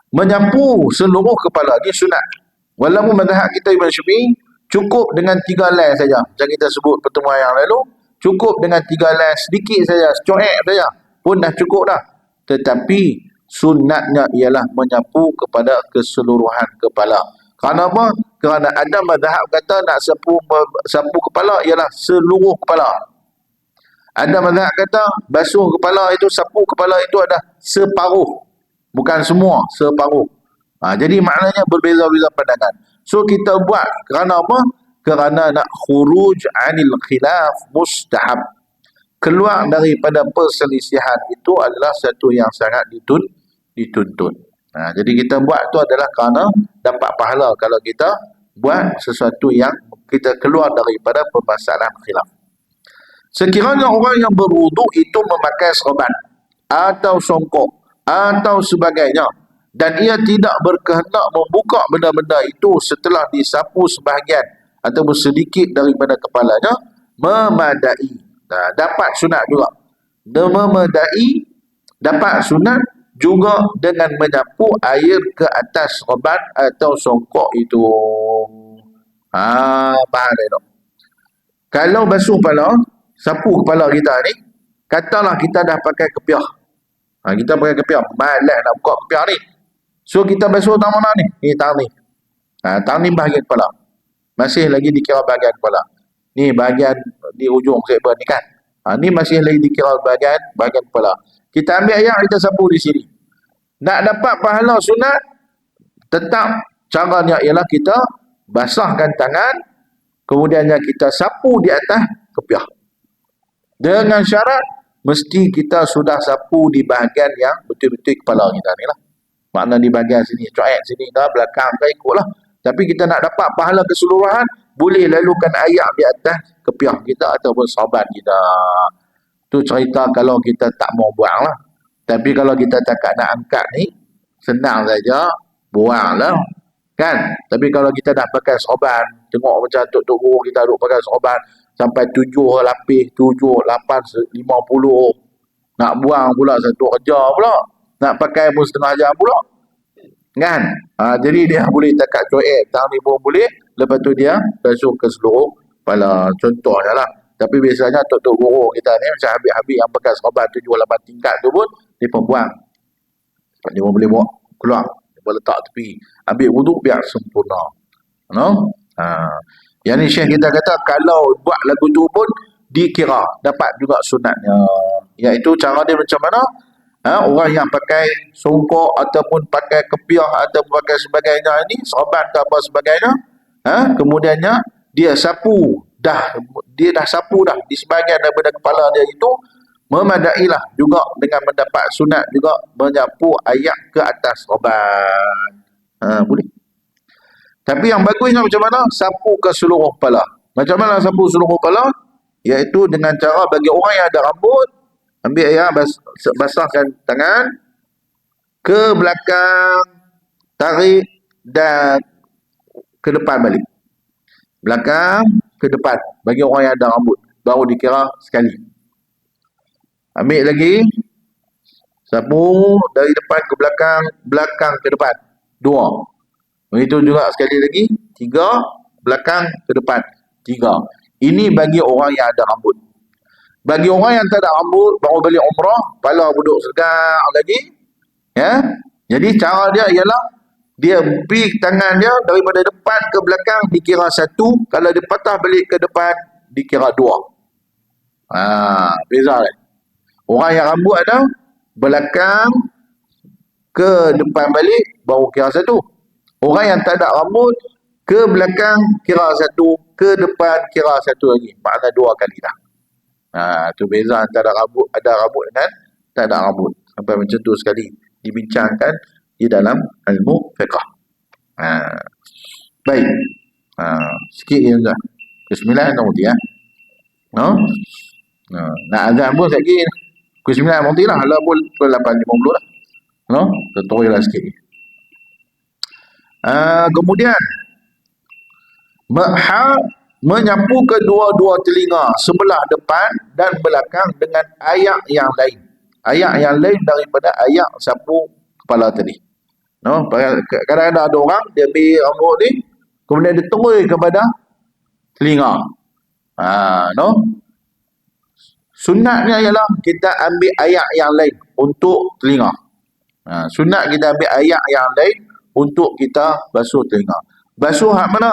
Menyapu seluruh kepala ni sunat. Walaupun mazhab kita Imam Syafi'i cukup dengan 3 helai saja. Macam kita sebut pertemuan yang lalu, cukup dengan 3 helai sedikit saja, secuek saja pun dah cukup dah. Tetapi sunatnya ialah menyapu kepada keseluruhan kepala. Kerana apa? Kerana ada mazhab kata nak sapu kepala ialah seluruh kepala. Ada mazhab kata basuh kepala itu, sapu kepala itu ada separuh, bukan semua, separuh. Jadi maknanya berbeza-beza pandangan. So kita buat kerana apa? Kerana nak khuruj anil khilaf mustahab. Keluar daripada perselisihan itu adalah satu yang sangat dituntut. Jadi kita buat tu adalah kerana dapat pahala kalau kita buat sesuatu yang kita keluar daripada permasalahan khilaf. Sekiranya orang yang berwuduk itu memakai serban atau songkok atau sebagainya, dan ia tidak berkehendak membuka benda-benda itu setelah disapu sebahagian ataupun sedikit daripada kepalanya, memadai. Dapat sunat juga. Memadai dapat sunat juga dengan menyapu air ke atas serban atau songkok itu. Faham tak? Kalau basuh kepala, sapu kepala kita ni, katalah kita dah pakai kepiah. Kita pakai kepiah, malas nak buka kepiah ni. So kita basuh tang mana ni? Ni tang ni. Tang ni bahagian kepala. Masih lagi dikira bahagian kepala. Ni bahagian di ujung sekber ni kan. Ni masih lagi dikira bahagian kepala. Kita ambil air, kita sapu di sini. Nak dapat pahala sunat, tetap caranya ialah kita basahkan tangan, kemudiannya kita sapu di atas kepiah. Dengan syarat mesti kita sudah sapu di bahagian yang betul-betul kepala kita ni lah. Makna di bahagian sini, cuak sini dah, belakang dah ikutlah. Tapi kita nak dapat pahala keseluruhan, boleh lalukan air di atas kepiah kita ataupun serban kita. Tu cerita kalau kita tak mau buang lah. Tapi kalau kita takkan nak angkat ni, senang saja, buang lah. Kan? Tapi kalau kita dah pakai serban, tengok macam tok-tok guru kita duk pakai serban, sampai 7 lapis, 7, 8, 50. Nak buang pula satu kerja pula. Nak pakai pun setengah jam pula. Kan? Jadi dia boleh takat cuek, tang ni pun boleh. Lepas tu dia basuh ke seluruh kepala. Contohnya lah. Tapi biasanya tok-tok guru kita ni macam habis-habis yang bekas serban 7-8 tingkat tu pun dia pun buang. Dia pun boleh bawa keluar, dia boleh letak tepi, ambil wuduk biar sempurna. Yang ni Syekh kita kata kalau buat lagu tu pun dikira dapat juga sunatnya, iaitu cara dia macam mana. Orang yang pakai songkok ataupun pakai kepiah ataupun pakai sebagainya ini, serban ke apa sebagainya, kemudiannya dia sapu dah di sebahagian daripada kepala dia itu, memadailah juga dengan mendapat sunat juga menyapu ayak ke atas serban. Boleh. Tapi yang bagusnya macam mana? Sapu ke seluruh kepala. Macam mana sapu seluruh kepala? Iaitu dengan cara bagi orang yang ada rambut, ambil air, basahkan tangan ke belakang, tarik dan ke depan balik. Belakang ke depan bagi orang yang ada rambut, baru dikira sekali. Ambil lagi, sapu dari depan ke belakang, belakang ke depan, 2. Begitu juga sekali lagi, 3, belakang ke depan, 3. Ini bagi orang yang ada rambut. Bagi orang yang tak ada rambut, baru balik umrah, kepala duduk segar lagi, jadi cara dia ialah dia pergi tangan dia daripada depan ke belakang dikira 1, kalau dia patah balik ke depan dikira 2. Beza dia. Orang yang rambut ada, belakang ke depan balik baru kira 1. Orang yang tak ada rambut, ke belakang kira 1, ke depan kira 1 lagi. Makna 2 kali dah. Tu beza antara rambut, ada rambut dengan tak ada rambut. Sampai macam tu sekali dibincangkan di dalam ilmu fiqh. Baik. Sikit je tuan. Ke-9 nanti nak azan pun sekali. Ke-9 nanti lah. Hala pun 8.50 lah. Tertulis lah sikit. Kemudian menyapu kedua-dua telinga sebelah depan dan belakang dengan ayak yang lain. Ayak yang lain daripada ayak sapu kepala tadi. Kadang-kadang ada orang dia ambil rambut ni, kemudian dia terus kepada telinga. Sunatnya ialah kita ambil ayak yang lain untuk telinga. Sunat kita ambil ayak yang lain untuk kita basuh telinga. Basuh hak mana?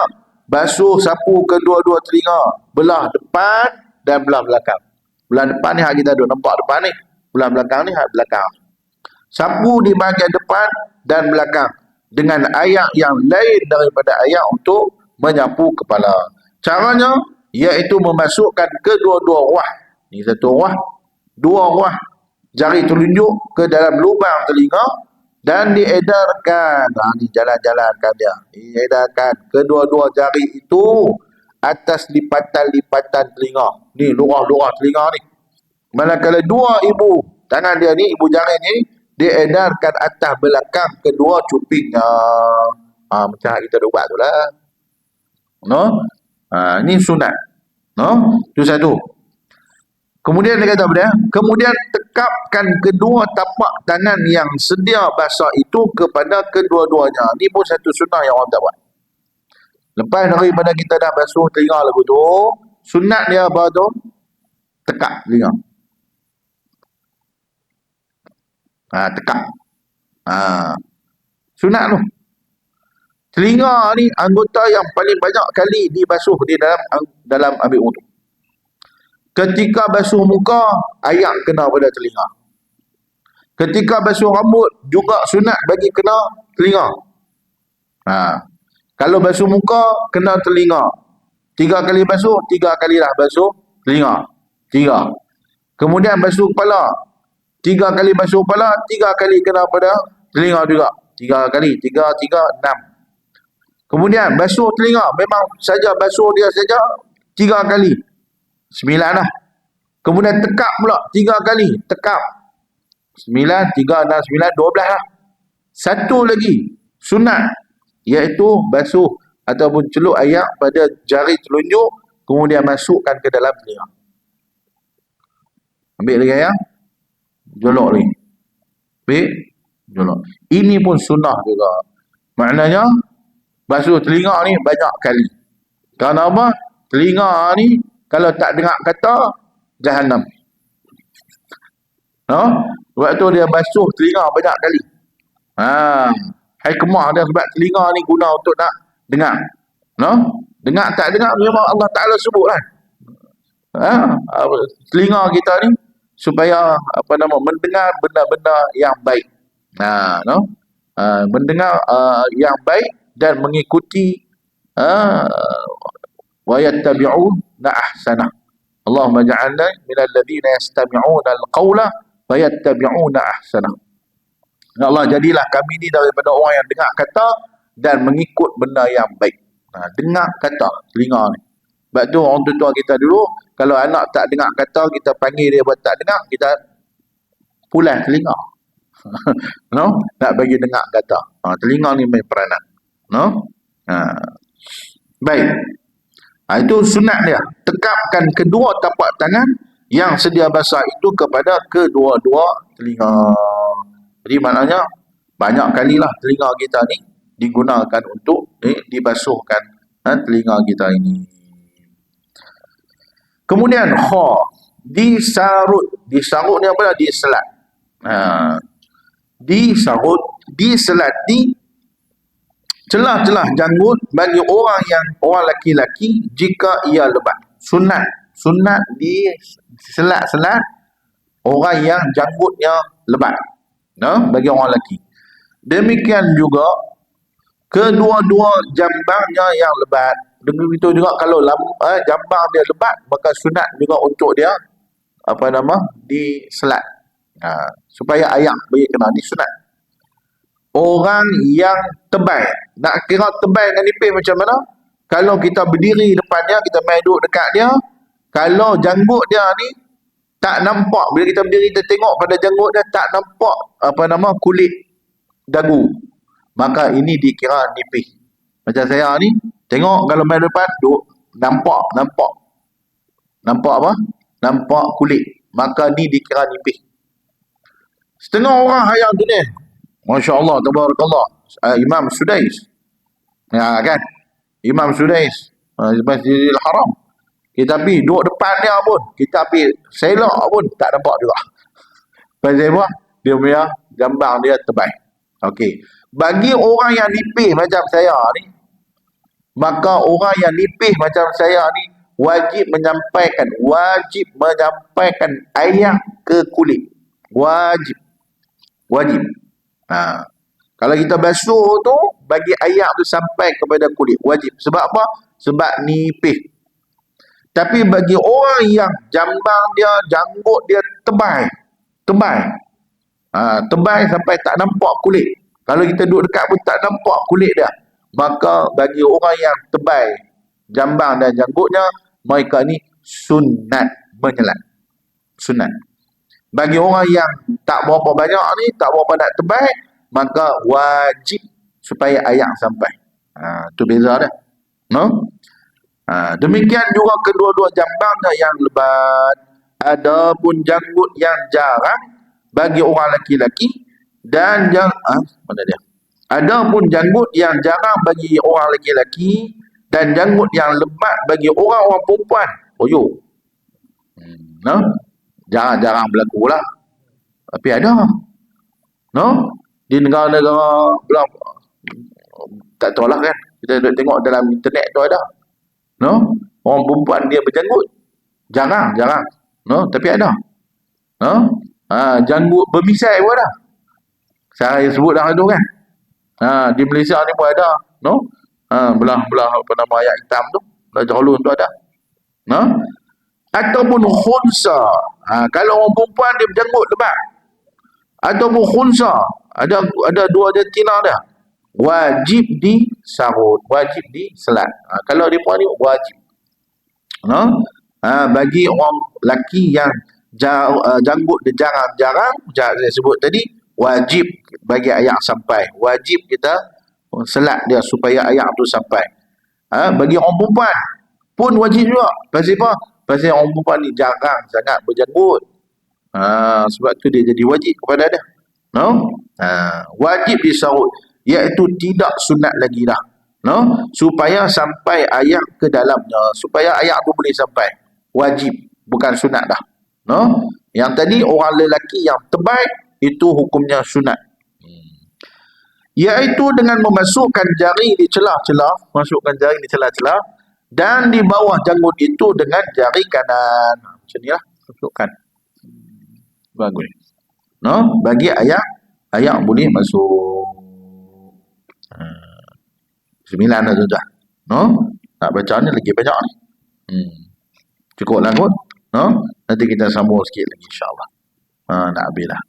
Basuh sapu kedua-dua telinga, belah depan dan belah belakang. Belah depan ni hak kita duduk nampak depan ni, belah belakang ni hak belakang. Sapu di bahagian depan dan belakang dengan ayak yang lain daripada ayak untuk menyapu kepala. Caranya iaitu memasukkan kedua-dua ruah. Ini satu ruah, 2 ruah jari telunjuk ke dalam lubang telinga dan diedarkan. Dijalan-jalankan dia. Diedarkan kedua-dua jari itu atas lipatan-lipatan telinga. Ni lurah-lurah telinga ni. Manakala 2 ibu tangan dia ni, ibu jari ni, diedarkan atas belakang kedua cupingnya. Macam kita dah buat tu lah. Ni sunat. Itu satu. Kemudian dia kata apa dia? Kemudian tekapkan kedua tapak tangan yang sedia basah itu kepada kedua-duanya. Ini pun satu sunnah yang orang tak buat. Lepas daripada kita dah basuh telinga lagu tu, sunat dia apa tu? Tekap telinga. Tekap. Sunat tu. Telinga ni anggota yang paling banyak kali dibasuh di dalam ambil wuduk. Ketika basuh muka, ayak kena pada telinga. Ketika basuh rambut, juga sunat bagi kena telinga. Kalau basuh muka, kena telinga. 3 kali basuh, 3 kali dah basuh telinga. 3. Kemudian basuh kepala. 3 kali basuh kepala, 3 kali kena pada telinga juga. 3 kali. 3, 6. Kemudian basuh telinga. Memang saja basuh dia saja 3 kali. 9 lah. Kemudian tekap pula 3 kali. Tekap. 9, 3 dan 9, 12 lah. Satu lagi sunat, iaitu basuh ataupun celup ayak pada jari telunjuk, kemudian masukkan ke dalam telinga. Ambil lagi ayak, jolok lagi. Ambil, jolok. Ini pun sunnah juga. Maknanya basuh telinga ni banyak kali. Kerana apa? Telinga ni Kalau tak dengar kata, Jahannam. No? Sebab tu dia basuh telinga banyak kali. Hikmah dia sebab telinga ni guna untuk nak dengar. No? Dengar tak dengar memang Allah Ta'ala sebut kan. Telinga kita ni supaya mendengar benda-benda yang baik. No? Mendengar yang baik dan mengikuti wa yattabi'una ahsana. Allahumma ja'alna minal ladzina yastami'una al-qawla wa yattabi'una ahsana. Ya Allah, jadilah kami ni daripada orang yang dengar kata dan mengikut benda yang baik. Dengar kata telinga ni. Sebab tu orang tua kita dulu, kalau anak tak dengar kata, kita panggil dia buat tak dengar, kita pulas telinga. No? Tak bagi dengar kata. Telinga ni main peranan. No? Baik. Itu sunat dia. Tekapkan kedua tapak tangan yang sedia basah itu kepada kedua-dua telinga. Jadi maknanya banyak kalilah telinga kita ni digunakan untuk dibasuhkan telinga kita ini. Kemudian disarut. Disarut ni apa? Diselat. Disarut, diselati celah-celah janggut bagi orang laki-laki jika ia lebat. Sunat diselat-selat orang yang janggutnya lebat. Bagi orang lelaki. Demikian juga kedua-dua jambangnya yang lebat. Begitu juga kalau jambang dia lebat, maka sunat juga untuk dia diselat. Supaya ayak bagi kena disunat. Orang yang tebal, nak kira tebal dengan nipis macam mana? Kalau kita berdiri depan dia, kita main duduk dekat dia, kalau janggut dia ni tak nampak, bila kita berdiri kita tengok pada janggut dia tak nampak kulit dagu, maka ini dikira nipis. Macam saya ni tengok kalau main depan duk nampak apa? Nampak kulit, maka ni dikira nipis. Setengah orang hayang dunia, masya-Allah tabarakallah, Imam Sudais. Kan? Imam Sudais di Masjidil Haram. Kita pergi duduk depan dia pun, kita pergi selok pun tak nampak juga. Pasal apa? Dia punya jambang dia tebal. Okey. Bagi orang yang nipis macam saya ni, maka orang yang nipis macam saya ni wajib menyampaikan ayak ke kulit. Wajib. Kalau kita basuh tu, bagi ayak tu sampai kepada kulit. Wajib. Sebab apa? Sebab nipis. Tapi bagi orang yang jambang dia, janggut dia tebal sampai tak nampak kulit. Kalau kita duduk dekat pun tak nampak kulit dia. Maka bagi orang yang tebal jambang dan janggutnya, mereka ni sunat menyelat. Sunat. Bagi orang yang tak berapa banyak ni, tak berapa nak tebal, maka wajib supaya ayak sampai. Tu beza dah. No? Demikian juga kedua-dua jambangnya yang lebat. Adapun janggut yang jarang bagi orang laki-laki dan mana dia? Adapun janggut yang jarang bagi orang laki-laki dan janggut yang lebat bagi orang-orang perempuan. Jarang-jarang berlaku lah. Tapi ada. Di negara-negara tak tahu lah kan. Kita tengok dalam internet tu ada. Orang perempuan dia berjanggut. Jarang. Tapi ada. Janggut bermisai pun ada. Saya sebut dah tu kan. Di Malaysia ni pun ada. Belah ayak hitam tu. Belah jolun tu ada. Ataupun khunsa. Kalau orang perempuan dia berjanggut lebat. Ataupun khunsa. Ada dua jantina dah. Wajib disarut, wajib diselat. Kalau dia puan ni wajib. Bagi orang lelaki yang janggut dia jarang-jarang, saya sebut tadi, wajib bagi ayak sampai. Wajib kita selat dia supaya ayak tu sampai. Bagi orang perempuan pun wajib juga. Pasal apa? Pasal orang perempuan ni jarang sangat berjanggut. Sebab tu dia jadi wajib kepada dia. Wajib disarut, iaitu tidak sunat lagi dah. Supaya sampai ayak ke dalamnya, supaya ayak tu boleh sampai. wajib, bukan sunat dah. No? Yang tadi orang lelaki yang tebal itu hukumnya sunat. Iaitu dengan memasukkan jari di celah-celah, masukkan jari di celah-celah dan di bawah janggut itu dengan jari kanan. Macam ni lah, masukkan. Bagus. No? Bagi ayak boleh masuk. 9 dah sudah. No? Nak baca ni lagi banyak ni. Cukup lah kot. No? Nanti kita sambung sikit lagi insyaAllah. Nak habis dah.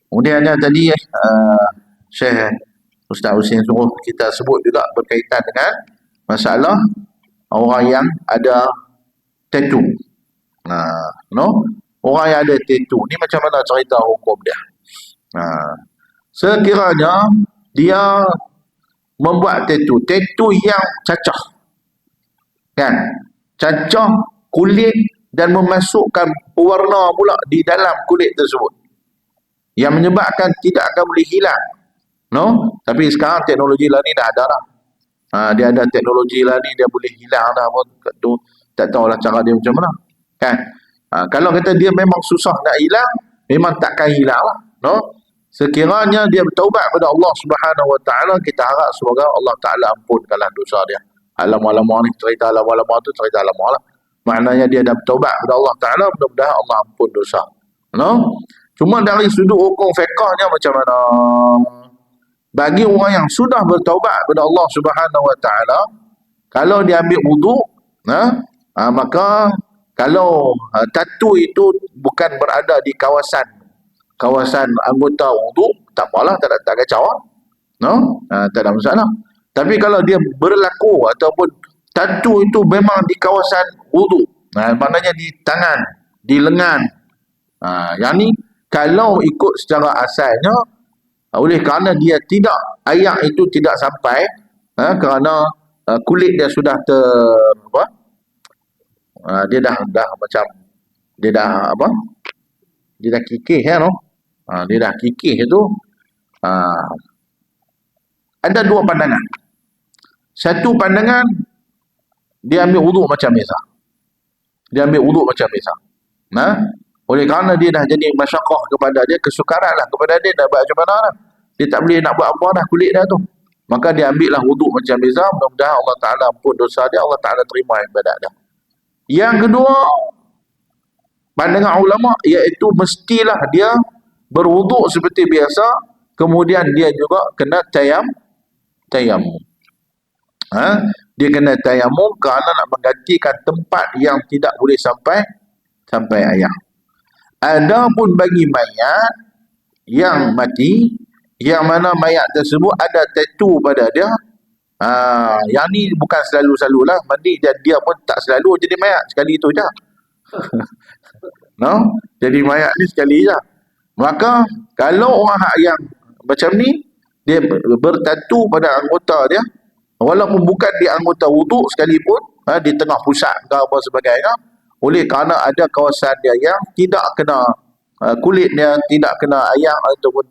Kemudian tadi Syekh Ustaz Husin suruh kita sebut juga berkaitan dengan masalah orang yang ada tattoo. No? Orang yang ada tattoo ni macam mana cerita hukum dia? Sekiranya dia membuat tattoo yang cacah, kan? Cacah kulit dan memasukkan warna pula di dalam kulit tersebut, yang menyebabkan tidak akan boleh hilang. No? Tapi sekarang teknologi lah ni dah ada lah. Dia ada teknologi lah ni, dia boleh hilang dah pun. Tu tak tahulah cara dia macam mana. Kan? Kalau kata dia memang susah nak hilang, memang takkan hilang lah. No? Sekiranya dia bertaubat kepada Allah Subhanahu Wa Taala, kita harap semoga Allah Taala ampunkanlah dosa dia. Alamak-alamak ni, cerita alamak-alamak tu cerita alamak lah. Maknanya dia dah bertaubat kepada Allah Taala, mudah-mudahan Allah ampun dosa. No? Cuma dari sudut hukum fiqahnya macam mana? Bagi orang yang sudah bertaubat kepada Allah Subhanahu Wa Taala, kalau dia ambil wuduk, maka kalau tattoo itu bukan berada di kawasan anggota wuduk, tak apalah, tak kacau. No? Tak ada masalah. Tapi kalau dia berlaku ataupun tattoo itu memang di kawasan wuduk, maknanya di tangan, di lengan, yang ni kalau ikut secara asalnya, oleh kerana dia tidak, ayak itu tidak sampai, kerana kulit dia sudah dia dah macam, dia dah dia dah kikih ya, no? Dia dah kikih itu. Ada dua pandangan. Satu pandangan, dia ambil wuduk macam biasa. Dia ambil wuduk macam biasa. Oleh kerana dia dah jadi masyaqqah kepada dia, kesukaran lah kepada dia, dah buat macam mana lah. Dia tak boleh nak buat apa dah kulit dia tu. Maka dia ambil lah wuduk macam biasa, mudah-mudahan Allah Ta'ala ampun dosa dia, Allah Ta'ala terima ibadat dia. Yang kedua, pandangan ulama, iaitu mestilah dia berwuduk seperti biasa, kemudian dia juga kena tayamum. Dia kena tayamum kerana nak menggantikan tempat yang tidak boleh sampai ayak. Adapun bagi mayat yang mati, yang mana mayat tersebut ada tattoo pada dia, yang ni bukan selalu-selalu lah mandi, dan dia pun tak selalu jadi mayat, sekali itu je. No? Jadi mayat ni sekali je. Maka kalau orang yang macam ni, dia bertatu pada anggota dia, walaupun bukan di anggota wuduk sekalipun, di tengah pusat ke apa sebagainya, oleh kerana ada kawasan dia yang tidak kena kulit dia, tidak kena ayak, ataupun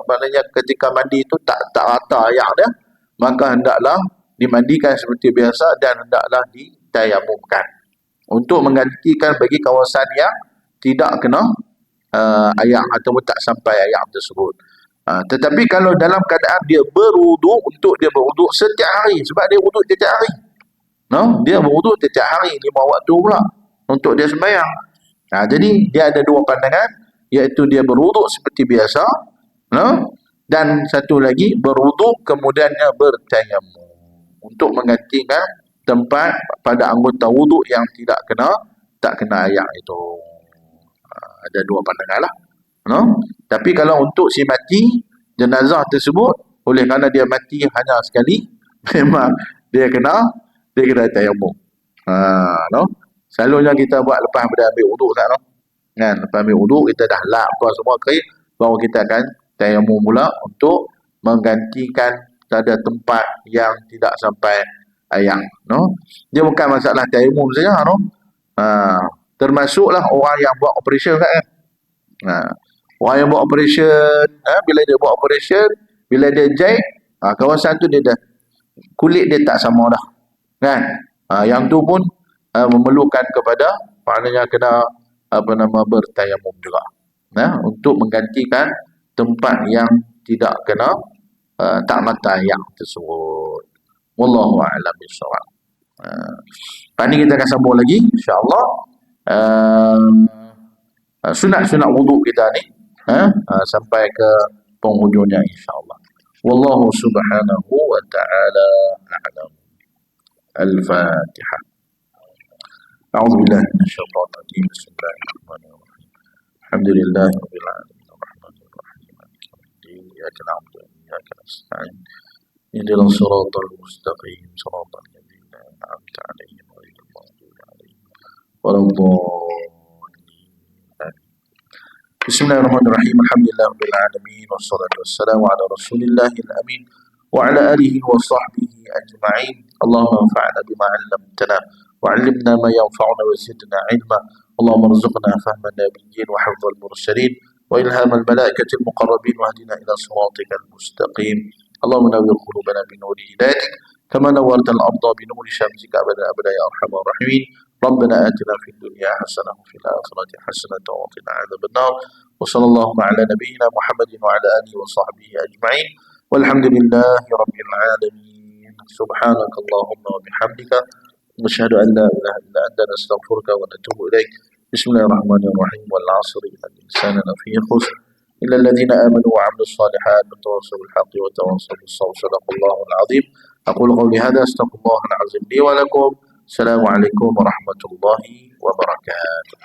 maknanya ketika mandi itu tak rata ayak dia, maka hendaklah dimandikan seperti biasa dan hendaklah ditayamumkan untuk menggantikan bagi kawasan yang tidak kena ayak ataupun tak sampai ayak tersebut. Tetapi kalau dalam keadaan dia berwuduk, untuk dia berwuduk setiap hari, sebab dia wuduk setiap hari, no? Dia berwuduk setiap hari 5 waktu pula untuk dia sembahyang. Jadi dia ada dua pandangan, iaitu dia berwuduk seperti biasa, no? Dan satu lagi berwuduk kemudiannya bertayamum untuk menggantikan tempat pada anggota wuduk yang tak kena ayak itu. Ada dua pandangan lah, no? Tapi kalau untuk si mati, jenazah tersebut, oleh kerana dia mati hanya sekali, memang dia kena tayamum. No? Selalunya kita buat lepas pada ambil wuduk tak, no? Kan, lepas ambil wuduk kita dah lap apa semua kering, baru kita akan tayamum pula untuk menggantikan pada tempat yang tidak sampai ayak, no? Dia bukan masalah tayamum saja, no? Termasuklah orang yang buat operation kan. Orang yang buat operation, bila dia buat operation, bila dia jahit, kawasan tu dia dah, kulit dia tak sama dah, kan? Yang tu pun memerlukan kepada, maknanya kena bertayamum juga. Untuk menggantikan tempat yang tidak kena tak mata yang tersebut. Wallahu a'lam bishawab. Lepas ni kita akan sambung lagi insya-Allah. Sunat-sunat wuduk kita ni sampai ke penghujungnya insya-Allah. Wallahu subhanahu wa ta'ala a'lam. Al-Fatihah. A'udzu billahi minasyaitonir rajim. Bismillahirrahmanirrahim. Alhamdulillahi rabbil alamin. Arrahmanir rahim. Maliki yaumiddin. Iyyaka na'budu wa iyyaka nasta'in. Ihdinas siratal mustaqim. Siratal ladzina an'amta 'alaihim ghairil maghdubi 'alaihim waladdallin. Bismillahirrahmanirrahim. Alhamdulillahirabbil alamin wassalatu wassalamu ala rasulillahil amin wa ala alihi wa sahbihi ajma'in. Allahumma anfa'na bima 'allamtana وعلمنا ما ينفعنا وزدنا علما. اللهم ارزقنا فهم النبيين وحفظ المرسلين وإلهام الملائكة المقربين واهدنا إلى صراطك المستقيم. اللهم نور قلوبنا بنور هدايتك كما نورت الأرض بنور شمسك أبدا أبدا يا أرحم الراحمين. ربنا آتنا في الدنيا حسنة وفي الآخرة حسنة وقنا عذاب النار. وصلى الله على نبينا محمد وعلى آله وصحبه أجمعين والحمد لله رب العالمين. سبحانك اللهم وبحمدك نشهد أن لا إله إلا أنت نستغفرك ونتوب إليك. بسم الله الرحمن الرحيم. والعصر إن الإنسان لفي خسر إلا الذين آمنوا وعملوا الصالحات وتواصوا بالحق وتواصوا بالصبر. صدق الله العظيم. أقول قولي هذا أستغفر الله العظيم لي ولكم. السلام عليكم ورحمة الله وبركاته.